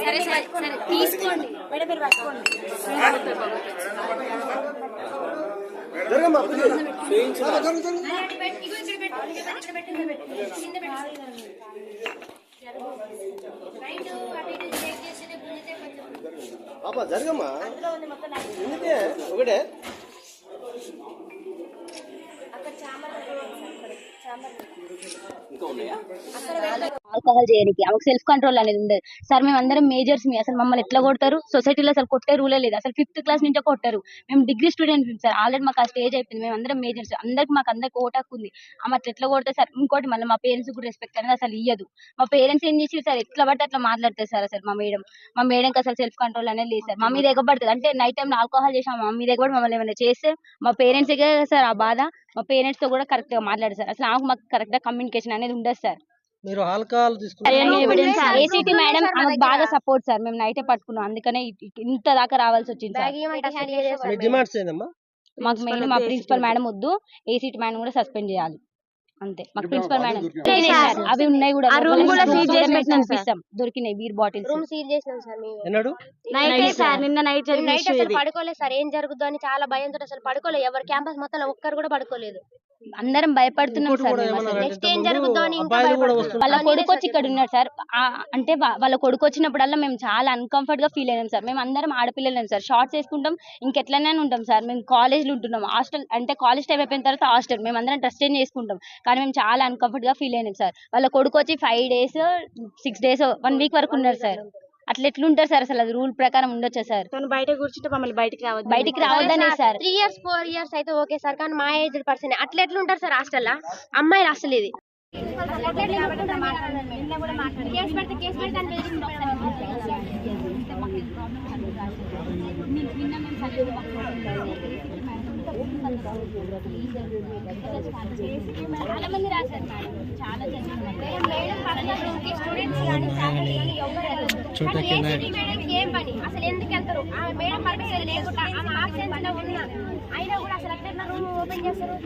సరే సరే సరే తీసుకోండి మేడం, మీరు పట్టుకోండి. జరగమ్మా ఒకటే ఆల్కహాల్ చేయడానికి ఆమెకు సెల్ఫ్ కంట్రోల్ అనేది ఉండదు సార్. మేము అందరం మేజర్స్ అసలు మమ్మల్ని ఎట్లా కొడతారు? సొసైటీలో అసలు కొట్టే రూలే లేదు. అసలు 5th క్లాస్ నుంచే కొట్టారు. మేము డిగ్రీ స్టూడెంట్స్ సార్. ఆల్రెడీ మాకు ఆ స్టేజ్ అయిపోయింది. మేము అందరం మేజర్స్, అందరికి ఓటాకు ఉంది. ఆమె అట్లా ఎట్లా కొడతారు సార్? ఇంకోటి మళ్ళీ మా పేరెంట్స్ కూడా రెస్పెక్ట్ అనేది అసలు ఇయ్యదు. మా పేరెంట్స్ ఏం చేసి సార్ ఎట్లా పడితే అట్లా మాట్లాడతారు సార్. అసలు మా మేడంకి అసలు సెల్ఫ్ కంట్రోల్ అనేది లేదు సార్. మా మీద ఎగబడుతుంది అంటే నైట్ టైం ఆల్కహాల్ చేసాం, మా మీద ఎగబడి మమ్మల్ని ఏమైనా చేస్తే మా పేరెంట్స్ సార్ ఆ బాధ. మా పేరెంట్స్ తో కూడా కరెక్ట్ గా మాట్లాడారు సార్. అసలు మాకు కరెక్ట్ గా కమ్యూనికేషన్ అనేది ఉండదు సార్. మీరు ఆల్కహాల్ ఏసీటీ మేడం ఆమెకు బాగా సపోర్ట్ సార్. మేము నైటే పట్టుకున్నాం, అందుకనే ఇంత దాకా రావాల్సి వచ్చింది సార్. డిమాండ్స్ ఏందమ్మా? మాకు మెయిన్ మా ప్రిన్సిపల్ మేడం వద్దు, ఏసీటీ మేడం కూడా సస్పెండ్ చేయాలి అంతే. మాకు ప్రిన్సిపల్ మేడం అవి ఉన్నాయి కూడా, దొరికినాయి బీర్ బాటిల్స్. రూమ్ సీల్ చేసినాం సార్ మేము. నిన్న నైట్ అసలు పడుకోలేదు సార్. ఏం జరుగుతుందో అని చాలా భయంతో అసలు పడుకోలేదు. ఎవరు క్యాంపస్ మొత్తం ఒక్కరు కూడా పడుకోలేదు. అందరం భయపడుతున్నాం సార్. నెక్స్ట్ ఏం జరుగుతుందో అని వాళ్ళ కొడుకు వచ్చి ఇక్కడ ఉన్నాడు సార్. అంటే వాళ్ళ కొడుకు వచ్చినప్పుడల్లా మేము చాలా అన్కంఫర్ట్ గా ఫీల్ అయ్యాం సార్. మేము అందరం ఆడపిల్లలేం సార్. షార్ట్స్ వేసుకుంటాం, ఇంకెట్లనే ఉంటాం సార్. మేము కాలేజ్లో ఉంటున్నాం, హాస్టల్ అంటే కాలేజ్ టైం అయిపోయిన తర్వాత హాస్టల్. మేము అందరం డ్రెస్ చేంజ్ చేసుకుంటాం, కానీ మేము చాలా అన్కంఫర్ట్ గా ఫీల్ అయినాం సార్. వాళ్ళ కొడుకు వచ్చి 5 days 6 days 1 week వరకు ఉన్నారు సార్. అట్లా ఎట్లుంటారు సార్? అసలు అది రూల్ ప్రకారం ఉండొచ్చా సార్? బయట కూర్చుంటే మమ్మల్ని బయటికి రావద్దనే సార్. 3 years 4 years అయితే ఓకే సార్, కానీ మా ఏజ్ పర్సన్ అట్లా ఎట్లుంటారు సార్ హాస్టల్లో? అమ్మాయిలు అసలు ఇది చాలా మంది రాశారు మేడం, చాలా ఏం పని అసలు ఎందుకు వెళ్తారు? మేడం పర్మిషన్ లేకుండా ఆమె ఆబ్సెన్స్ లో ఉన్నా అయినా కూడా అసలు అట్లా రూమ్ ఓపెన్ చేస్తారు.